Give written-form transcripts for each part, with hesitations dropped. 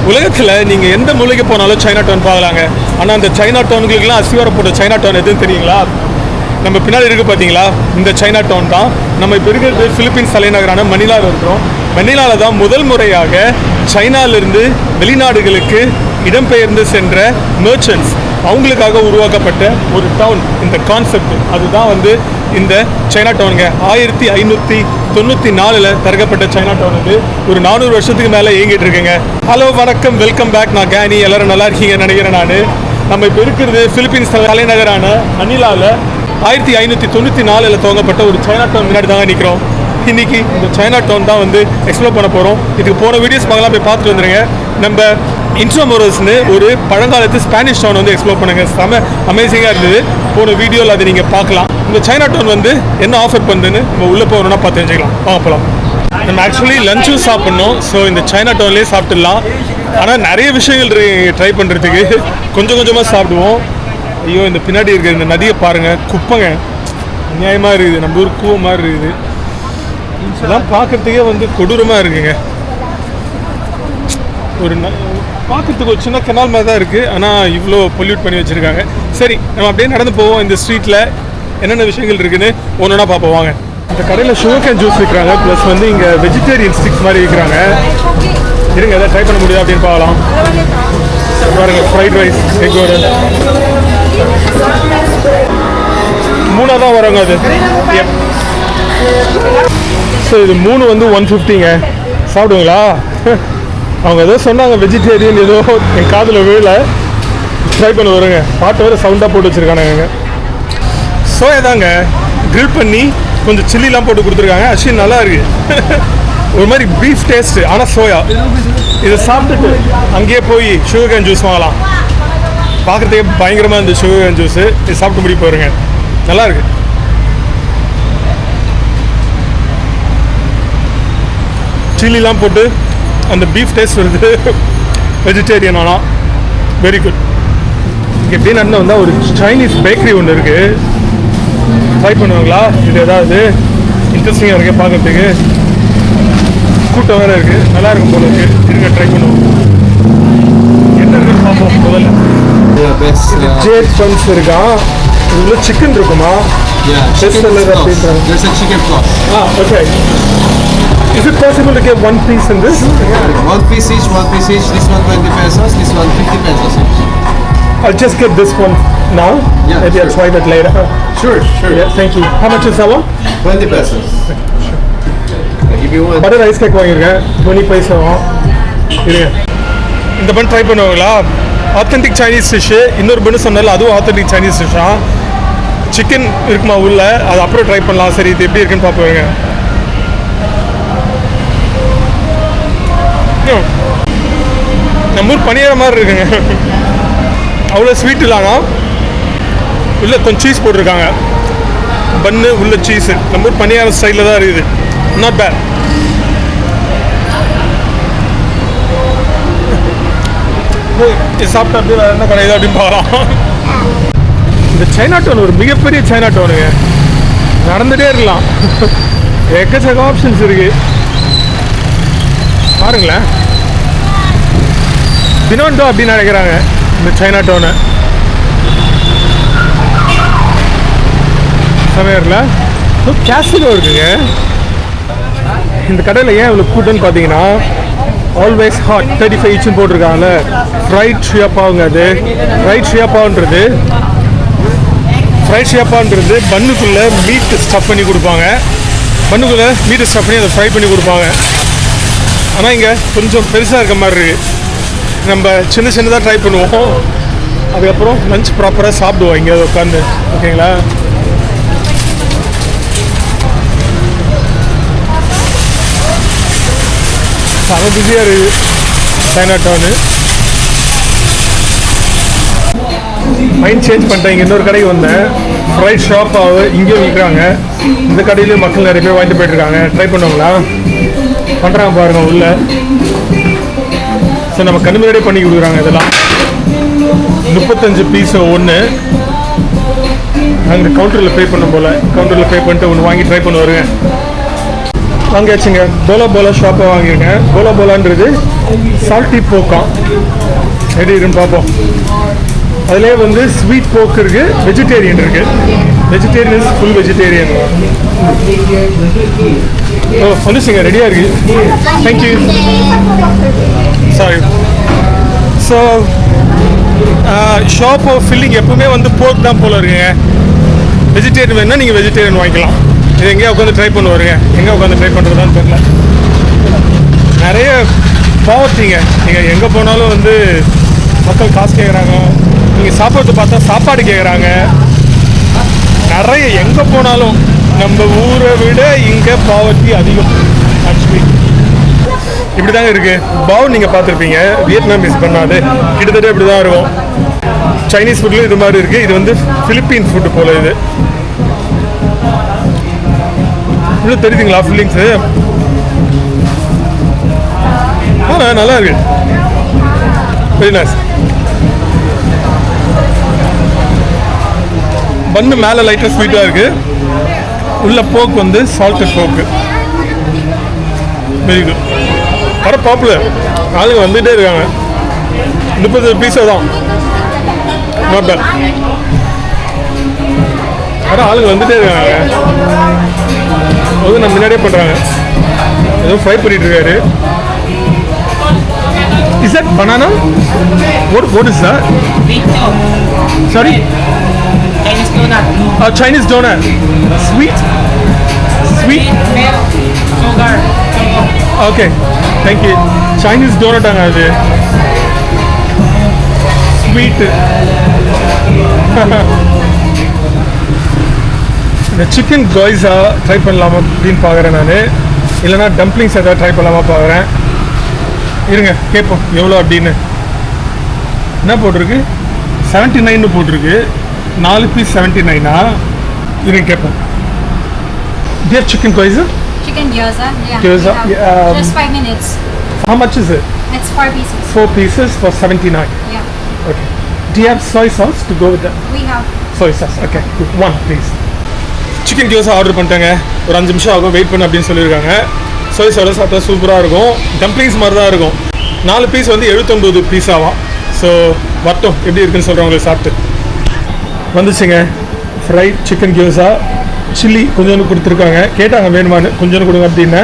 உலகத்தில் நீங்கள் எந்த மூலைக்கு போனாலும் சைனா டவுன் பார்க்கலாங்க. ஆனால் அந்த சைனா டவுனுக்குலாம் அசிவாரம் போட்ட சைனா டவுன் எதுன்னு தெரியுங்களா? நம்ம பின்னாடி இருக்குது பார்த்தீங்களா, இந்த சைனா டவுன் தான். நம்ம இப்போ இருக்கிறது பிலிப்பீன்ஸ் தலைநகரான மணிலாவில் இருக்கிறோம். மணிலாவில் தான் முதல் முறையாக சைனாவிலிருந்து வெளிநாடுகளுக்கு இடம்பெயர்ந்து சென்ற மெர்ச்சன்ட்ஸ் அவங்களுக்காக உருவாக்கப்பட்ட ஒரு டவுன். இந்த கான்செப்ட் அதுதான் வந்து இந்த சைனா டவுனுங்க. 1594 திறக்கப்பட்ட சைனா டவுன். இது ஒரு 400 வருஷத்துக்கு மேலே இயங்கிட்டு இருக்குங்க. ஹலோ வணக்கம், வெல்கம் பேக். நான் கேனி. எல்லோரும் நல்லா இருக்கீங்கன்னு நினைக்கிறேன். நம்ம இப்போ இருக்கிறது பிலிப்பீன்ஸ் தலைநகரான மணிலாவில் 1594 துவங்கப்பட்ட ஒரு சைனா டவுன் முன்னாடி தாங்க நிற்கிறோம். இன்றைக்கி இந்த சைனா டவுன் தான் வந்து எக்ஸ்ப்ளோர் பண்ண போகிறோம். இதுக்கு போன வீடியோஸ் பார்க்கலாம், போய் பார்த்துட்டு வந்துடுங்க. நம்ம இன்ட்ரோமோரோஸ்னு ஒரு பழங்காலத்து ஸ்பானிஷ் டவுன் வந்து எக்ஸ்ப்ளோர் பண்ணுங்க. செம அமேசிங்காக இருந்தது. போன வீடியோவில் அதை நீங்கள் பார்க்கலாம். இந்த சைனா டவுன் வந்து என்ன ஆஃபர் பண்ணுதுன்னு நம்ம உள்ளே போகணுன்னா பார்த்து தெரிஞ்சுக்கலாம். பார்க்கலாம். நம்ம ஆக்சுவலி லஞ்சும் சாப்பிட்ணும். ஸோ இந்த சைனா டவுன்லேயே சாப்பிட்டுடலாம். ஆனால் நிறைய விஷயங்கள் ட்ரை பண்ணுறதுக்கு கொஞ்சம் கொஞ்சமாக சாப்பிடுவோம். ஐயோ, இந்த பின்னாடி இருக்கிற இந்த நதியை பாருங்கள், குப்பைங்க அநியாயமாக இருக்குது. நம்ம ஊர் கூவ மாதிரி இருக்குது. இதெல்லாம் பார்க்குறதுக்கே வந்து கொடூரமாக இருக்குங்க. ஒரு பார்க்குறதுக்கு ஒரு சின்ன கெனால் மாதிரி தான் இருக்குது. ஆனால் இவ்வளோ பொல்யூட் பண்ணி வச்சுருக்காங்க. சரி, நம்ம அப்படியே நடந்து போவோம். இந்த ஸ்ட்ரீட்டில் என்னென்ன விஷயங்கள் இருக்குதுன்னு ஒன்றுனா பார்ப்போம் வாங்க. இந்த கடையில் சுகர் கேன் ஜூஸ் விற்கிறாங்க. ப்ளஸ் வந்து இங்கே வெஜிடேரியன் ஸ்டிக்ஸ் மாதிரி விற்கிறாங்க. இருங்க, எதாவது ட்ரை பண்ண முடியாது அப்படின்னு பார்க்கலாம். பாருங்க, ஃப்ரைட் ரைஸ், எக் ஓரல் 3 தான் வராங்க. அது ஸோ இது 3 வந்து 150ங்க. சாப்பிடுங்களா? அவங்க ஏதோ சொன்னாங்க வெஜிடேரியன், ஏதோ என் காதில் விழல. ட்ரை பண்ண வருங்க. பாட்டு வேறு சவுண்டாக போட்டு வச்சுருக்கானுங்க. சோயா தாங்க கிரில் பண்ணி கொஞ்சம் சில்லிலாம் போட்டு கொடுத்துருக்காங்க. ஆக்சுவலி நல்லா இருக்குது. ஒரு மாதிரி பீஃப் டேஸ்ட்டு, ஆனால் சோயா. இதை சாப்பிட்டுட்டு அங்கேயே போய் சுகர் கேன் ஜூஸ் வாங்கலாம். பார்க்குறதுக்கே பயங்கரமாக இருந்தது சுகர் கேன் ஜூஸு. இது சாப்பிட்டு முடி போயிருங்க. நல்லாயிருக்கு. சில்லிலாம் போட்டு அந்த பீஃப் டேஸ்ட் வருது. வெஜிடேரியன் ஆனால் வெரி குட். இங்கே எப்படி நடந்து வந்தால் ஒரு சைனீஸ் பேக்கரி ஒன்று இருக்குது. ட்ரை பண்ணுவாங்களா? இது ஏதாவது இன்ட்ரெஸ்டிங்காக இருக்குது பார்க்குறதுக்கு. கூட்டம் வேறு இருக்குது. நல்லா இருக்கும் போல இருக்குது. இருங்க, ட்ரை பண்ணுவோம். என்ன இருக்குன்னு பார்ப்போம். முதல்ல ஜேட் பன்ஸ் இருக்கா? இதில் சிக்கன் இருக்குமா? Okay. Is it possible to get one piece in this? One piece each, one piece each. This one 20 pesos, this one 50 pesos each. I'll just get this one now. Yeah, maybe sure. I'll try that later. Sure. Yeah, thank you. How much is that one? 20 pesos. Sure. I'll give you one. Butter rice cake வாங்கிருக்கேன். 20 பைசா. இருங்க. இந்த பன் try பண்ணுவாங்களா? Authentic Chinese dish. இன்னொரு பன்னு சொன்னால அதுவும் authentic Chinese டிஷ்ஷா. Chicken இருக்குமா உள்ள? அது அப்புறம் ட்ரை பண்ணலாம். சரி, இது எப்படி இருக்குன்னு பார்ப்போங்க. நம்ம ஊர் பனியார மாதிரி இருக்குங்க. அவ்வளோ ஸ்வீட் இல்லைனா உள்ள கொஞ்சம் சீஸ் போட்டிருக்காங்க. பன்னு உள்ள சீஸு நம்ம ஊர் பனியார ஸ்டைலில் தான் இருக்குது. Not bad. இது சாப்பிட்டா அப்படியே வேறு என்ன கிடையாது அப்படின்னு பார்க்கலாம். இந்த சைனா டவுன் ஒரு மிகப்பெரிய சைனா டவுனுங்க. நடந்துகிட்டே இருக்கலாம். எக்கச்சக்க ஆப்ஷன்ஸ் இருக்குது. பாருங்களேன், பினோண்டோ அப்படின்னு நினைக்கிறாங்க இந்த சைனா டவுனை. சமையரில் கேசினோ இருக்குங்க. இந்த கடையில் ஏன் இவ்வளோ கூட்டம்னு பார்த்தீங்கன்னா, ஆல்வேஸ் ஹாட் 35 இன்ச்சுன்னு போட்டிருக்காங்கல்ல. ஃப்ரைட் ஷியாப்பாவுங்க. அது ஃப்ரைட் ஷியாப்பான்றது பன்னுக்குள்ளே மீட் ஸ்டஃப் பண்ணி கொடுப்பாங்க. பன்னுக்குள்ளே மீட் ஸ்டஃப் பண்ணி அதை ஃப்ரை பண்ணி கொடுப்பாங்க. ஆனால் இங்கே கொஞ்சம் பெருசாக இருக்க மாதிரி இருக்குது. நம்ம சின்னதாக ட்ரை பண்ணுவோம். அதுக்கப்புறம் லஞ்ச் ப்ராப்பராக சாப்பிடுவோம் இங்கே உட்காந்து. ஓகேங்களா? செம பிஸியாக இருக்குது சைனா டவுனு. மைண்ட் சேஞ்ச் பண்ணிட்டேன். இங்கே இன்னொரு கடைக்கு வந்தேன். ஃப்ரைட் ஷாப்பாக இங்கேயும் விற்கிறாங்க. இந்த கடையிலேயும் மக்கள் நிறைய பேர் வாங்கிட்டு போயிட்டுருக்காங்க. ட்ரை பண்ணுவாங்களா? பண்ணுறாங்க பாருங்கள் உள்ள. ஸோ நம்ம கண்ணு முன்னாடியே பண்ணி கொடுக்குறாங்க. இதெல்லாம் 35 பீஸு ஒன்று. அங்கே கவுண்டரில் பே பண்ண போல். கவுண்டரில் பே பண்ணிட்டு ஒன்று வாங்கி ட்ரை பண்ணுவாருங்க. வாங்கியாச்சுங்க. போலா ஷாப்பை வாங்கியிருக்கேன். போலான்றது சால்ட்டி போக்காம். எப்படி இருக்குன்னு பார்ப்போம். அதிலே வந்து ஸ்வீட் போக் இருக்கு, வெஜிடேரியன் இருக்கு. Vegetarian is full vegetarian. Oh வந்துச்சுங்க, ரெடியாக இருக்கு. Thank you. Sorry. So shop filling எப்பவுமே வந்து போக் தான் போல இருக்குங்க. வெஜிடேரியன் வேணுன்னா நீங்கள் வெஜிடேரியன் வாங்கிக்கலாம். இது எங்கேயா உட்காந்து ட்ரை பண்ணுவாருங்க. எங்கே உட்காந்து ட்ரை பண்ணுறதான்னு தெரியல. நிறைய பாவர்ட்டிங்க. நீங்கள் எங்கே போனாலும் வந்து மக்கள் காசு கேட்குறாங்க. நீங்கள் சாப்பாடு பார்த்தா சாப்பாடு கேட்குறாங்க. நிறைய எங்கே போனாலும் நம்ம ஊரை விட இங்கே பாவர்ட்டி அதிகம். ஆக்சுவலி இப்படி தாங்க இருக்குது. பாவ் நீங்கள் பார்த்துருப்பீங்க, வியட்நாம் மிஸ் பண்ணாது. கிட்டத்தட்ட இப்படி தான் இருக்கும். சைனீஸ் ஃபுட்லையும் இது மாதிரி இருக்குது. இது வந்து ஃபிலிப்பீன் ஃபுட்டு போல். இது இன்னும் தெரியுதுங்களா ஃபீலிங்ஸு? நல்லா இருக்கு. Very nice. பண்ணு மேலே லைட்டாக ஸ்வீட்டாக இருக்குது. உள்ள போக் வந்து salted pork. Very good. Very popular. ஆளுங்க வந்துகிட்டே இருக்காங்க. 30 பீஸா தான். Not bad. வர ஆளுங்க வந்துகிட்டே இருக்காங்க. அது நம்ம முன்னாடியே பண்ணுறாங்க. ஏதோ ஃப்ரை பண்ணிட்டு இருக்காரு. Is that banana? What is that? Sorry? Chinese donut. Chinese donut. Sweet? Sweet? Milk, sugar. Okay. Thank you. Chinese donut ஆங்க அது. Sweet. இந்த சிக்கன் காய்ஸா ட்ரை பண்ணலாமா அப்படின்னு பார்க்குறேன் நான். இல்லைனா டம்ப்ளிங்ஸ் எதாவது ட்ரை பண்ணலாமா பார்க்குறேன். இருங்க கேட்போம் எவ்வளோ அப்படின்னு. என்ன போட்டிருக்கு? 79 போட்டிருக்கு. 4 பீஸ் 79. இருங்க கேட்போம். டியர் chicken gyoza? Chicken gyoza. Yeah. Gyoza, we have yeah, just 5 minutes. How much is it? It's 4 pieces. 4 pieces for 79. Yeah. Okay. Do you have soy sauce to go with that? We have. Soy sauce. Okay. One please. Chicken gyoza order பண்ணிட்டேங்க. ஒரு 5 நிமிஷம் ஆகும் wait பண்ண அப்படின்னு சொல்லியிருக்காங்க. சோய் சாஸோட சாப்பிட்டா சூப்பராக இருக்கும். டம்ப்ளிங்ஸ் மாதிரி தான் இருக்கும். 4 பீஸ் வந்து 79 பீஸ் ஆகும். ஸோ வரட்டும் எப்படி இருக்குன்னு சொல்கிறேன் உங்களுக்கு. சாப்பிட்டு வந்துச்சுங்க. ஃப்ரைட் சிக்கன் கியோஸா சில்லி கொஞ்சோண்டு கொடுத்துருக்காங்க. கேட்டாங்க வேணுமான்னு, கொஞ்சோண்டு கொடுங்க அப்படின்னு.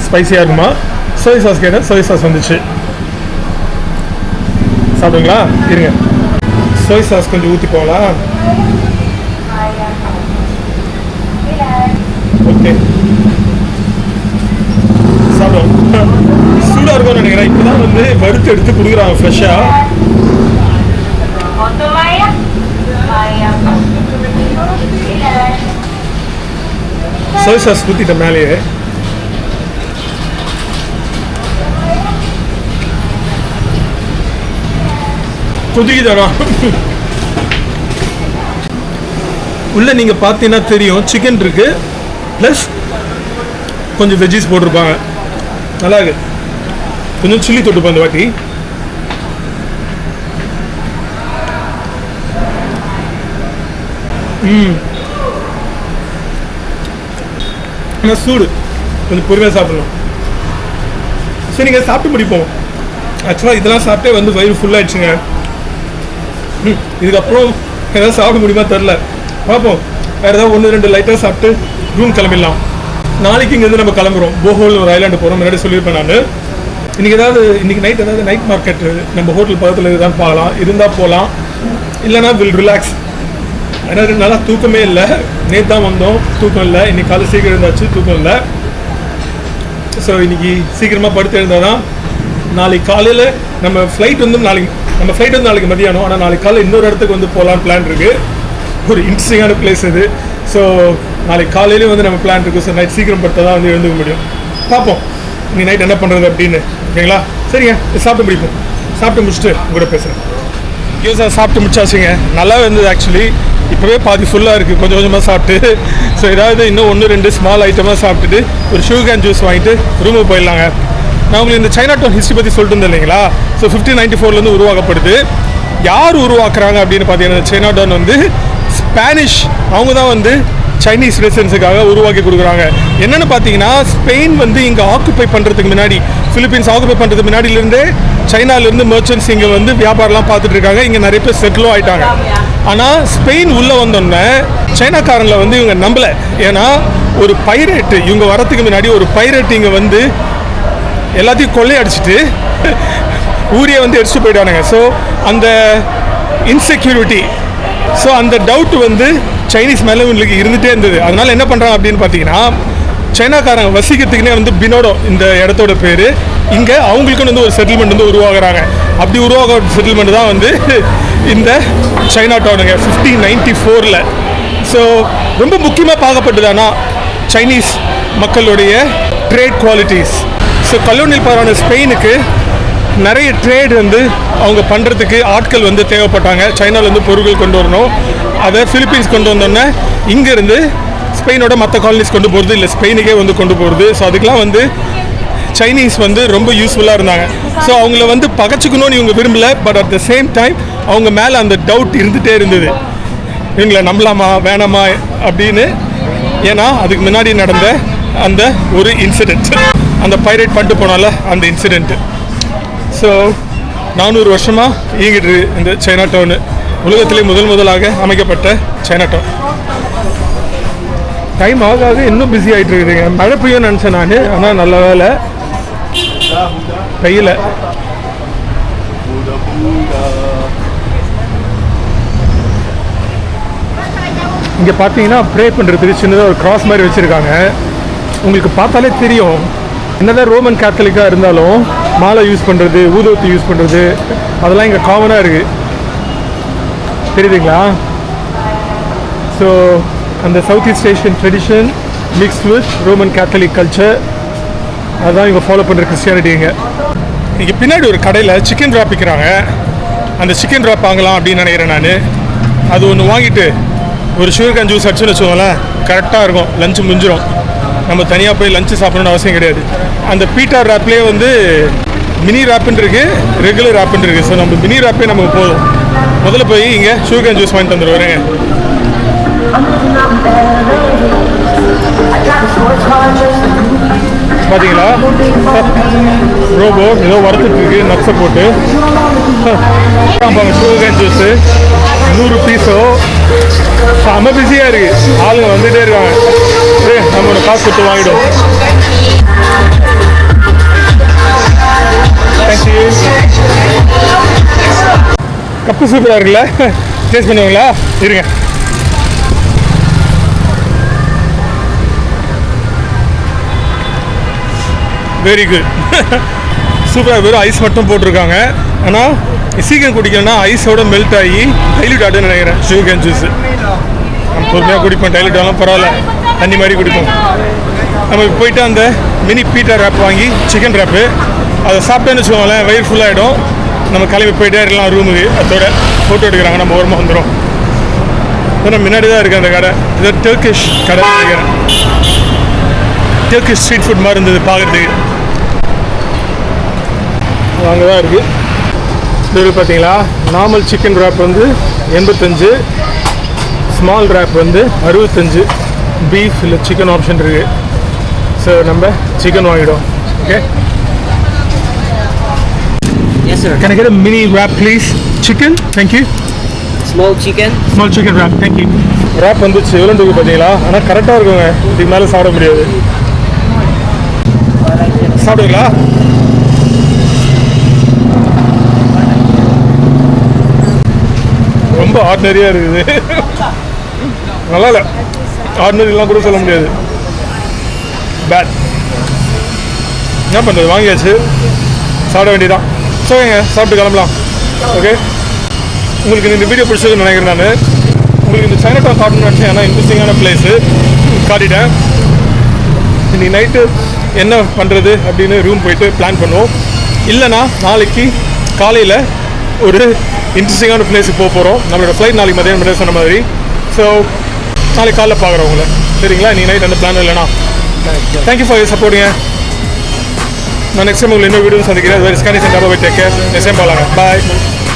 ஸ்பைசியாக இருக்குமா? சோய் சாஸ் கேட்டேன். சோய் சாஸ் வந்துச்சு. சாப்பிடுங்களா? இருங்க. சோய் சாஸ் கொஞ்சம் ஊற்றி போகலாம். ஓகே சாப்பிடும். சூடாக இருக்கும்னு நினைக்கிறேன். இப்போ தான் வந்து வறுத்து எடுத்து கொடுக்குறாங்க ஃப்ரெஷ்ஷாக. சோய் சாஸ் ஊற்றிட்ட மேலேயே. கொதிக்குதானா? உள்ள நீங்கள் பார்த்தீங்கன்னா தெரியும் சிக்கன் இருக்கு ப்ளஸ் கொஞ்சம் வெஜ்ஜீஸ் போட்டிருப்பாங்க. நல்லா இருக்கு. கொஞ்சம் சில்லி தொட்டுப்போம் இந்த வாட்டி. ஆனால் சூடு கொஞ்சம் பொறுமையாக சாப்பிடணும். சரி நீங்கள் சாப்பிட்டு முடிப்போம். ஆக்சுவலாக இதெல்லாம் சாப்பிட்டே வந்து வயிறு ஃபுல்லாகிடுச்சுங்க. இதுக்கப்புறம் ஏதாவது சாப்பிட முடியுமா தெரில. பார்ப்போம். வேறு ஏதாவது 1-2 லைட்டாக சாப்பிட்டு ரூம் கிளம்பிடலாம். நாளைக்கு இங்கேருந்து நம்ம கிளம்புறோம். போஹோல்னு ஒரு ஐலாண்டு போகிறோம். முன்னாடி சொல்லியிருப்பேன் நான். இன்றைக்கி நைட் ஏதாவது நைட் மார்க்கெட்டு நம்ம ஹோட்டல் பக்கத்தில் இதுதான் பார்க்கலாம். இருந்தால் போகலாம். இல்லைனா வில் ரிலாக்ஸ். ஏன்னா நல்லா தூக்கமே இல்லை. நேற்று தான் வந்தோம், தூக்கம் இல்லை. இன்றைக்கி காலை சீக்கிரம் இருந்தாச்சு, தூக்கம் இல்லை. ஸோ இன்றைக்கி சீக்கிரமாக படுத்து எழுந்தால் தான் நாளைக்கு காலையில் நம்ம ஃப்ளைட் வந்து நாளைக்கு மதியானம். ஆனால் நாளைக்கு காலையில் இன்னொரு இடத்துக்கு வந்து போகலான்னு பிளான் இருக்குது. ஒரு இன்ட்ரெஸ்டிங்கான பிளேஸ் இது. ஸோ நாளைக்கு காலையிலேயும் வந்து நம்ம பிளான் இருக்குது. ஸோ நைட் சீக்கிரம் படுத்த தான் வந்து எழுந்துக்க முடியும். பார்ப்போம் நீ நைட் என்ன பண்ணுறது அப்படின்னு. ஓகேங்களா? சரிங்க, சாப்பிட்டு முடிப்போம். சாப்பிட்டு முடிச்சுட்டு உங்கள்கிட்ட பேசுகிறேன். யோசா சாப்பிட்டு முடிச்சாச்சுங்க. நல்லா இருந்தது ஆக்சுவலி. இப்போவே பாதி ஃபுல்லாக இருக்குது. கொஞ்சம் கொஞ்சமாக சாப்பிட்டு. ஸோ ஏதாவது இன்னும் 1-2 ஸ்மால் ஐட்டமாக சாப்பிட்டுட்டு ஒரு சுகர் கேன் ஜூஸ் வாங்கிட்டு ரூமுக்கு போயிடலாங்க. நான் உங்களுக்கு இந்த சைனா டவுன் ஹிஸ்ட்ரி பற்றி சொல்லிட்டு இருந்தேன் இல்லைங்களா? ஸோ 1594 உருவாக்கப்படுது. யார் உருவாக்குறாங்க அப்படின்னு பார்த்தீங்கன்னா சைனா டவுன் வந்து ஸ்பானிஷ் அவங்க தான் வந்து சைனீஸ் ரெசிடென்ஸுக்காக உருவாக்கி கொடுக்குறாங்க. என்னென்னு பார்த்தீங்கன்னா ஸ்பெயின் வந்து இங்கே ஆக்குப்பை பண்ணுறதுக்கு முன்னாடி, ஃபிலிப்பீன்ஸ் ஆக்குப்பை பண்ணுறதுக்கு முன்னாடியிலேருந்தே சைனாலேருந்து மர்ச்சன்ட்ஸ் இங்கே வந்து வியாபாரம்லாம் பார்த்துட்டு இருக்காங்க. இங்கே நிறைய பேர் செட்டிலும் ஆகிட்டாங்க. ஆனால் ஸ்பெயின் உள்ளே வந்தோடனே சைனாக்காரங்களை வந்து இவங்க நம்பலை. ஏன்னா ஒரு பைரேட்டு இவங்க வரத்துக்கு முன்னாடி ஒரு பைரேட் இங்கே வந்து எல்லாத்தையும் கொள்ளையடிச்சிட்டு ஊரே வந்து எடுத்துட்டு போயிட்டானுங்க. ஸோ அந்த இன்செக்யூரிட்டி, ஸோ அந்த டவுட் வந்து சைனீஸ் மேலே இவங்களுக்கு இருந்துகிட்டே இருந்தது. அதனால் என்ன பண்ணுறாங்க அப்படின்னு பார்த்தீங்கன்னா சைனாக்காரங்க வசிக்கிறதுக்குனே வந்து பினோடோ இந்த இடத்தோட பேர். இங்கே அவங்களுக்குன்னு வந்து ஒரு செட்டில்மெண்ட் வந்து உருவாகுறாங்க. அப்படி உருவாக செட்டில்மெண்ட் தான் வந்து இந்த சைனா டவுனுங்க 1594. ஸோ ரொம்ப முக்கியமாக பார்க்கப்பட்டதுன்னா சைனீஸ் மக்களுடைய ட்ரேட் குவாலிட்டிஸ். ஸோ கலோனியல் பவரான ஸ்பெயினுக்கு நிறைய ட்ரேட் வந்து அவங்க பண்ணுறதுக்கு ஆட்கள் வந்து தேவைப்பட்டாங்க. சைனாவிலேருந்து பொருட்கள் கொண்டு வரணும். அதை ஃபிலிப்பீன்ஸ் கொண்டு வந்தோடனே இங்கேருந்து ஸ்பெயினோட மற்ற காலனிஸ் கொண்டு போகிறது, இல்லை ஸ்பெயினுக்கே வந்து கொண்டு போகிறது. ஸோ அதுக்கெலாம் வந்து சைனீஸ் வந்து ரொம்ப யூஸ்ஃபுல்லாக இருந்தாங்க. ஸோ அவங்கள வந்து பகச்சிக்கணும்னு இவங்க விரும்பலை. But at the same time அவங்க மேலே அந்த டவுட் இருந்துகிட்டே இருந்தது, இவங்களை நம்பலாமா வேணாமா அப்படின்னு. ஏன்னா அதுக்கு முன்னாடி நடந்த அந்த ஒரு இன்சிடெண்ட், அந்த பைரேட் பண்ணிட்டு போனால அந்த இன்சிடெண்ட்டு. ஸோ 400 வருஷமாக இயங்கிட்டு இந்த சைனா டவுனு, உலகத்திலே முதலாக அமைக்கப்பட்ட சைனா டவுன். டைம் ஆக ஆக இன்னும் பிஸி ஆகிட்டு இருக்குதுங்க. மழை பெய்யும்னு நினச்சேன் நான், ஆனால் நல்ல வேலை பெய்யல. இங்கே பார்த்தீங்கன்னா ப்ரே பண்ணுறதுக்கு சின்னதாக ஒரு கிராஸ் மாதிரி வச்சுருக்காங்க. உங்களுக்கு பார்த்தாலே தெரியும், என்னதான் ரோமன் கேத்தலிக்காக இருந்தாலும் மாலை யூஸ் பண்ணுறது, ஊதுவத்தி யூஸ் பண்ணுறது அதெல்லாம் இங்கே காமனாக இருக்குது. தெரியுதுங்களா? ஸோ அந்த South East Asian tradition mixed with Roman Catholic culture, அதுதான் இவங்க ஃபாலோ பண்ணுற கிறிஸ்டியானிட்டிங்க. இங்கே பின்னாடி ஒரு கடையில் சிக்கன் ட்ராப் விற்கிறாங்க. அந்த சிக்கன் ட்ராப் வாங்கலாம் அப்படின்னு நினைக்கிறேன் நான். அது ஒன்று வாங்கிட்டு ஒரு சுகர்கான் ஜூஸ் அடிச்சுன்னு வச்சுக்கோங்களேன், கரெக்டாக இருக்கும். லஞ்சு முடிஞ்சிடும். நம்ம தனியாக போய் லஞ்சு சாப்பிடணும்னு அவசியம் கிடையாது. அந்த பீட்டா ரேப்லேயே வந்து மினி ரேப்புன்னு இருக்குது, ரெகுலர் ரேப்புன்னு இருக்குது. ஸோ நம்ம மினி ரேப்பே நமக்கு போதும். முதல்ல போய் இங்கே சுகர்கான் ஜூஸ் வாங்கி தந்துடுவாருங்க. பார்த்தீங்களா, ரோபோ ஏதோ வறுத்துட்டு இருக்கு நட்ஸை போட்டு. சுகர்கான் ஜூஸு 100 பீஸோ. செம்ம பிஸியாக இருக்குது, ஆளுங்க வந்துகிட்டே இருக்காங்க. நம்மளோட காசு கொடுத்து வாங்கிடும். தேங்க்யூ. கப்பு சூப்பராக இருக்குல்ல, டேஸ்ட் பண்ணுவீங்களா? இருங்க. Very good. சூப்பராக. வெறும் ஐஸ் மட்டும் போட்டிருக்காங்க. ஆனால் சீக்கிரம் குடிக்கணும்னா ஐஸோட மெல்ட் ஆகி டைல்யூட் ஆகுதுன்னு நினைக்கிறேன் சுகர்கான் ஜூஸு. நம்ம பொறுமையாக குடிப்போம், டைல்யூட் ஆகலாம் பரவாயில்ல, தண்ணி மாதிரி குடிப்போம். நம்ம போயிட்டு அந்த மினி பீட்டா ரேப் வாங்கி சிக்கன் ரேப்பு அதை சாப்பிட்டேன்னு வச்சுக்கோங்களேன், வயிறு ஃபுல்லாகிடும். நம்ம கிளம்பி போயிட்டே இருக்கலாம் ரூமுக்கு. அதோட ஃபோட்டோ எடுக்கிறாங்க, நம்ம ஓரமாக வந்துடும். ஆனால் முன்னாடி தான் இருக்குது அந்த கடை. இது டர்க்கிஷ் கடை நினைக்கிறேன். டர்க்கிஷ் ஸ்ட்ரீட் ஃபுட் மாதிரி இருந்தது பார்க்குறதுக்கு. அங்கே தான் இருக்குது. இது பார்த்தீங்களா, நார்மல் சிக்கன் ரேப் வந்து 85, ஸ்மால் ரேப் வந்து 65. பீஃப் இல்லை சிக்கன் ஆப்ஷன் இருக்குது. ஸோ நம்ம சிக்கன் வாங்கிடும். Okay. Yes, sir. Can I get a mini wrap, please? Chicken? Thank you. Small chicken. Small chicken wrap. Thank you. Wrap வந்துச்சு. எவ்வளோ இருக்குது பார்த்தீங்களா? ஆனால் கரெக்டாக இருக்குங்க. இதுக்கு மேலே சாப்பிட முடியாது. சாப்பிடுங்களா? ரொம்ப ஆர்டினரியாக இருக்குது. நல்லா இல்லை, ஆர்டினரிலாம் கூட சொல்ல முடியாது. பேட். என்ன பண்ணுறது, வாங்கியாச்சு, சாப்பிட வேண்டியதான். சரிங்க, சாப்பிட்டு கிளம்பலாம். ஓகே. உங்களுக்கு இந்த வீடியோ பிடிச்சதுன்னு நினைக்கிறேன் நான். உங்களுக்கு இந்த சைனா டவுன் காட்டணும்னு நினச்சேன். ஏன்னா இன்ட்ரெஸ்டிங்கான பிளேஸு காட்டிட்டேன். இன்றைக்கி நைட்டு என்ன பண்ணுறது அப்படின்னு ரூம் போயிட்டு பிளான் பண்ணுவோம். இல்லைனா நாளைக்கு காலையில் ஒரு இன்ட்ரெஸ்டிங்கான பிளேஸுக்கு போக போகிறோம். நம்மளோட ஃப்ளைட் நாளைக்கு மதியம் சொன்ன மாதிரி. ஸோ நாளைக்கு காலைல பார்க்குறோம் உங்களை. சரிங்களா? நீ நைட் அந்த பிளான் இல்லைனா தேங்க்யூ ஃபார் யூர் சப்போர்ட்டுங்க. நான் நெக்ஸ்ட் டைம் உங்களை இன்னொரு வீடியோ சந்திக்கிறேன். வேறு ஸ்கேனிங் சென்டர் போய் டேக் கேர். நெக்ஸ்ட் டைம் போகலாங்க. பாய்.